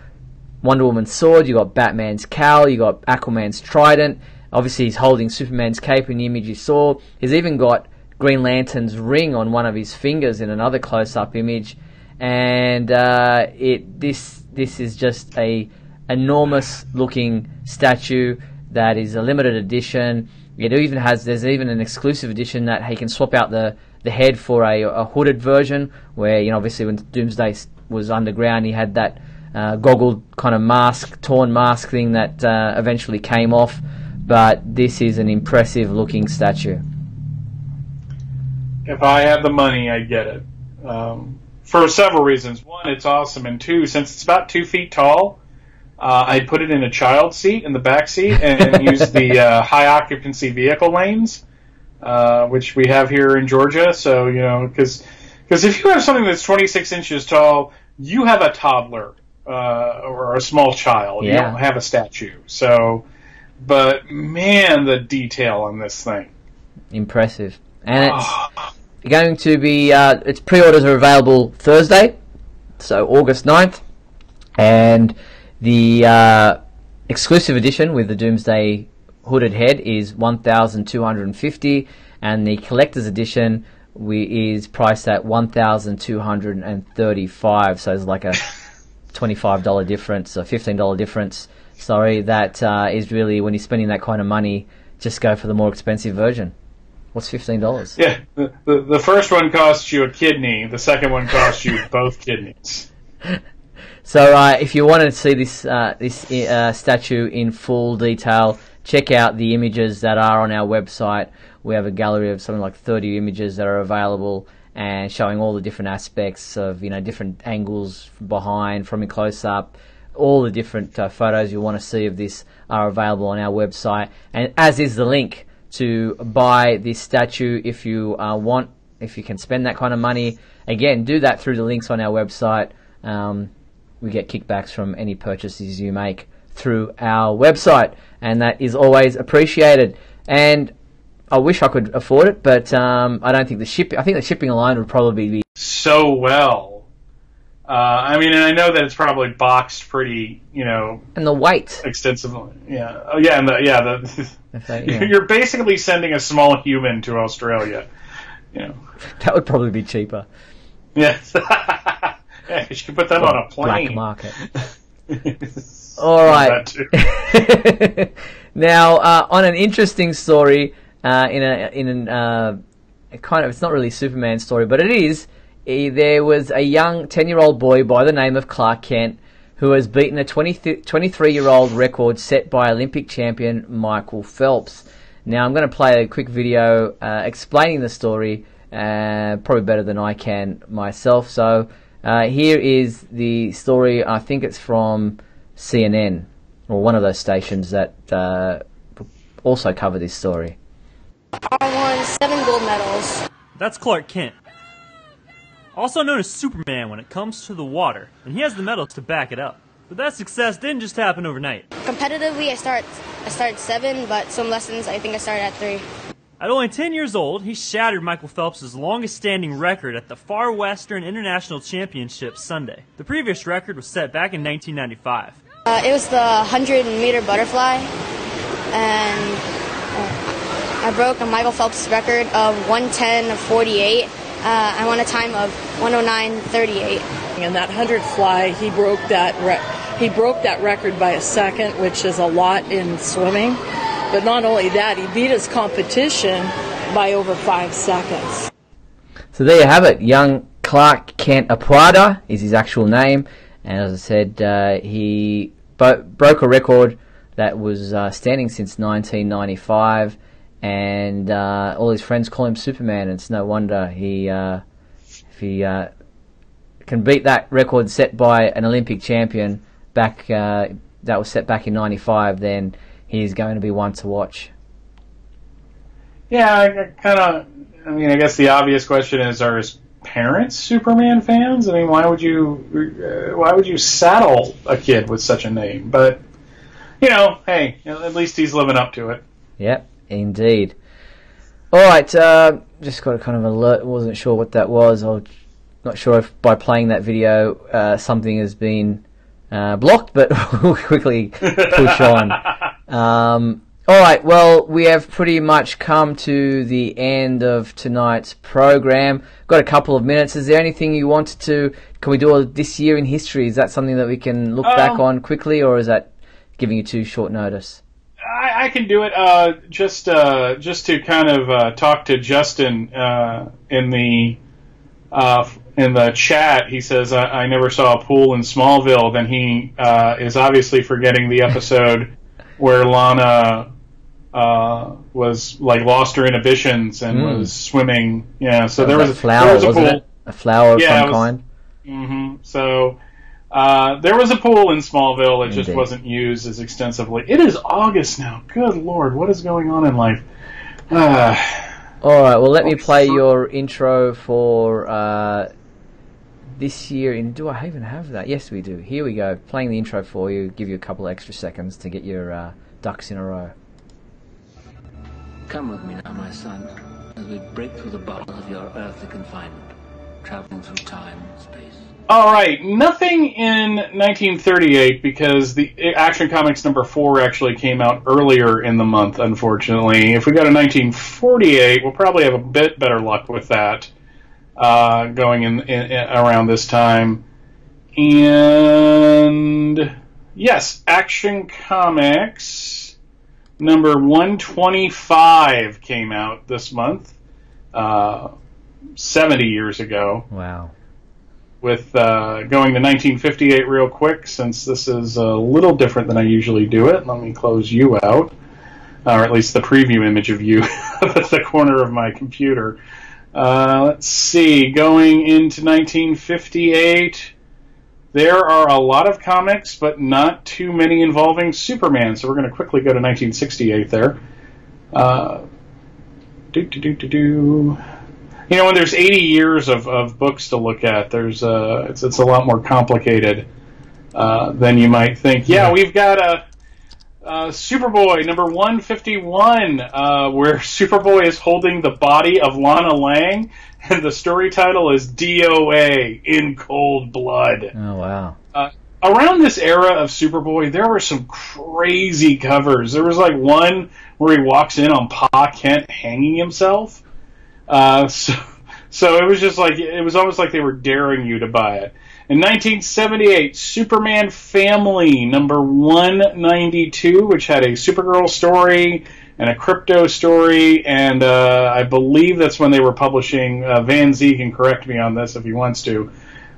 [SPEAKER 1] Wonder Woman's sword, you've got Batman's cowl, you've got Aquaman's trident. Obviously he's holding Superman's cape in the image you saw. He's even got Green Lantern's ring on one of his fingers in another close-up image. And this is just a enormous looking statue that is a limited edition. There's even an exclusive edition that he can swap out the head for a hooded version, where obviously when Doomsday was underground he had that goggled kind of torn mask thing that eventually came off. But this is an impressive looking statue.
[SPEAKER 2] If I had the money, I'd get it. For several reasons. One, it's awesome, and two, since it's about 2 feet tall, I'd put it in a child seat in the back seat and use the high occupancy vehicle lanes, which we have here in Georgia. So, you know, because if you have something that's 26 inches tall, you have a toddler or a small child.
[SPEAKER 1] Yeah.
[SPEAKER 2] You don't have a statue. So, but man, the detail on this thing.
[SPEAKER 1] Impressive. And it's going to be, its pre-orders are available Thursday, so August 9th. And the exclusive edition with the Doomsday hooded head is $1,250, and the collector's edition is priced at $1,235. So it's like a $25 difference, or $15 difference. Sorry, that is really, when you're spending that kind of money, just go for the more expensive version. What's $15?
[SPEAKER 2] Yeah, the first one costs you a kidney. The second one costs you both kidneys.
[SPEAKER 1] So if you want to see this statue in full detail, check out the images that are on our website. We have a gallery of something like 30 images that are available and showing all the different aspects of, you know, different angles from behind, from a close-up. All the different photos you want to see of this are available on our website, and as is the link to buy this statue if you want, if you can spend that kind of money. Again, do that through the links on our website. We get kickbacks from any purchases you make through our website, and that is always appreciated. And I wish I could afford it, but I don't think the shipping alone would probably be
[SPEAKER 2] so well. I mean, and I know that it's probably boxed pretty, you know,
[SPEAKER 1] and the weight
[SPEAKER 2] extensively. Yeah, oh yeah, and yeah. You're basically sending a small human to Australia. You know,
[SPEAKER 1] that would probably be cheaper.
[SPEAKER 2] Yes. Yeah, you could put that on a plane.
[SPEAKER 1] Black market. All right. Now, on an interesting story, in a kind of, it's not really a Superman story, but it is. There was a young 10-year-old boy by the name of Clark Kent who has beaten a 23-year-old record set by Olympic champion Michael Phelps. Now, I'm going to play a quick video explaining the story, probably better than I can myself. So here is the story. I think it's from CNN, or one of those stations that also cover this story.
[SPEAKER 11] I won 7 gold medals.
[SPEAKER 16] That's Clark Kent, also known as Superman when it comes to the water, and he has the medals to back it up. But that success didn't just happen overnight.
[SPEAKER 11] Competitively, I start 7, but some lessons I think I started at 3.
[SPEAKER 16] At only 10 years old, he shattered Michael Phelps' longest-standing record at the Far Western International Championships Sunday. The previous record was set back in 1995.
[SPEAKER 11] It was the 100-meter butterfly, and I broke a Michael Phelps record of 1:10:48. I won a time of 1:09:38.
[SPEAKER 17] In that 100 fly, he broke that record by a second, which is a lot in swimming. But not only that, he beat his competition by over 5 seconds.
[SPEAKER 1] So there you have it. Young Clark Kent Aprada is his actual name, and as I said, he broke a record that was standing since 1995. And all his friends call him Superman, and it's no wonder if he can beat that record set by an Olympic champion back that was set back in '95. Then he's going to be one to watch.
[SPEAKER 2] Yeah, I mean, I guess the obvious question is: are his parents Superman fans? I mean, why would you saddle a kid with such a name? But you know, hey, at least he's living up to it.
[SPEAKER 1] Yep. Indeed. Alright, just got a kind of alert, wasn't sure what that was. I'm not sure if by playing that video something has been blocked, but we'll quickly push on. Alright, well, we have pretty much come to the end of tonight's program. Got a couple of minutes. Is there anything you wanted to, can we do this year in history? Is that something that we can look back on quickly, or is that giving you too short notice?
[SPEAKER 2] I can do it. Just to kind of talk to Justin in the chat. He says I never saw a pool in Smallville. Then he is obviously forgetting the episode where Lana was like lost her inhibitions and was swimming. Yeah, so there was
[SPEAKER 1] a flower,
[SPEAKER 2] wasn't
[SPEAKER 1] it? A flower of some kind.
[SPEAKER 2] Mm-hmm. So There was a pool in Smallville. It just
[SPEAKER 1] Indeed.
[SPEAKER 2] wasn't used as extensively. It is August now. Good Lord, what is going on in life?
[SPEAKER 1] All right, well, let me play your intro for this year. Do I even have that? Yes, we do. Here we go. Playing the intro for you. Give you a couple extra seconds to get your ducks in a row.
[SPEAKER 18] Come with me now, my son, as we break through the bars of your earthly confinement, traveling through time and space.
[SPEAKER 2] All right, nothing in 1938 because the Action Comics number 4 actually came out earlier in the month, unfortunately. If we go to 1948, we'll probably have a bit better luck with that going in around this time. And yes, Action Comics number 125 came out this month, 70 years ago.
[SPEAKER 1] Wow.
[SPEAKER 2] With going to 1958 real quick, since this is a little different than I usually do it. Let me close you out, or at least the preview image of you at the corner of my computer. Let's see, going into 1958, there are a lot of comics, but not too many involving Superman, so we're going to quickly go to 1968 there. You know, when there's 80 years of books to look at, there's it's a lot more complicated than you might think. Yeah, we've got a Superboy number 151, where Superboy is holding the body of Lana Lang, and the story title is DOA, In Cold Blood.
[SPEAKER 1] Oh, wow.
[SPEAKER 2] Around this era of Superboy, there were some crazy covers. There was like one where he walks in on Pa Kent hanging himself. So it was just like, it was almost like they were daring you to buy it. In 1978, Superman Family number 192, which had a Supergirl story and a Crypto story, and I believe that's when they were publishing, Van Zee can correct me on this if he wants to,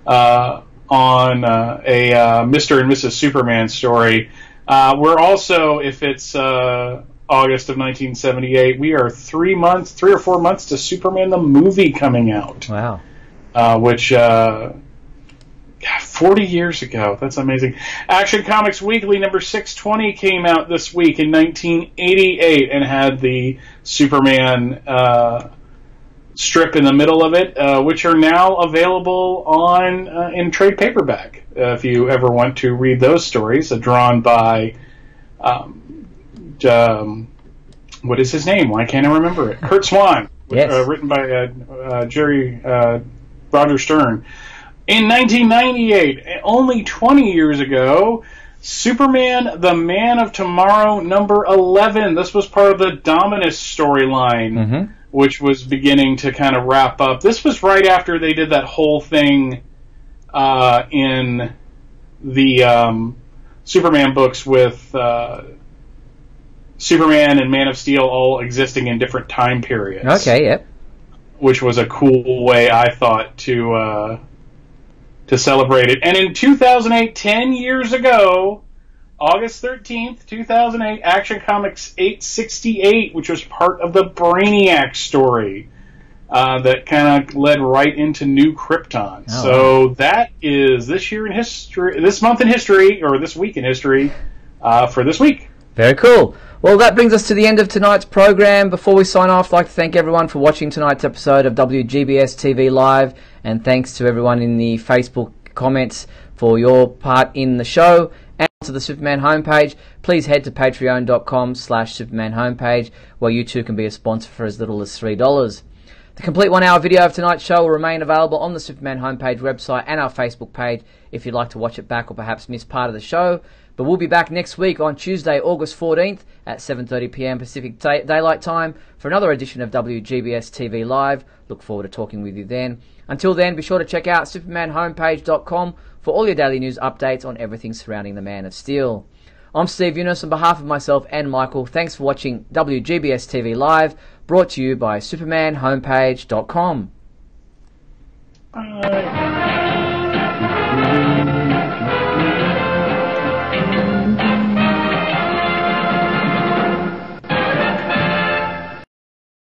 [SPEAKER 2] on a Mr. and Mrs. Superman story. We're also, if it's August of 1978, we are 3 or 4 months to Superman the movie coming out.
[SPEAKER 1] Wow.
[SPEAKER 2] Which, 40 years ago. That's amazing. Action Comics Weekly number 620 came out this week in 1988 and had the Superman strip in the middle of it, which are now available on in trade paperback. If you ever want to read those stories, drawn by what is his name? Why can't I remember it? Kurt Swan.
[SPEAKER 1] Yes.
[SPEAKER 2] Written by Jerry Roger Stern. In 1998, only 20 years ago, Superman, the Man of Tomorrow, number 11. This was part of the Dominus storyline, which was beginning to kind of wrap up. This was right after they did that whole thing in the Superman books with Superman and Man of Steel all existing in different time periods.
[SPEAKER 1] Okay, yep.
[SPEAKER 2] Which was a cool way, I thought, to celebrate it. And in 2008, 10 years ago, August 13th, 2008, Action Comics 868, which was part of the Brainiac story, that kind of led right into New Krypton.
[SPEAKER 1] Oh,
[SPEAKER 2] so that is this month in history, or this week in history, for this week.
[SPEAKER 1] Very cool. Well, that brings us to the end of tonight's program. Before we sign off, I'd like to thank everyone for watching tonight's episode of WGBS TV Live, and thanks to everyone in the Facebook comments for your part in the show. And to the Superman homepage, please head to patreon.com/Superman homepage, where you too can be a sponsor for as little as $3. The complete 1 hour video of tonight's show will remain available on the Superman homepage website and our Facebook page if you'd like to watch it back or perhaps miss part of the show. But we'll be back next week on Tuesday, August 14th at 7:30 p.m. Pacific Daylight Time for another edition of WGBS TV Live. Look forward to talking with you then. Until then, be sure to check out supermanhomepage.com for all your daily news updates on everything surrounding the Man of Steel. I'm Steve Yunus on behalf of myself and Michael. Thanks for watching WGBS TV Live, brought to you by supermanhomepage.com.
[SPEAKER 2] Bye.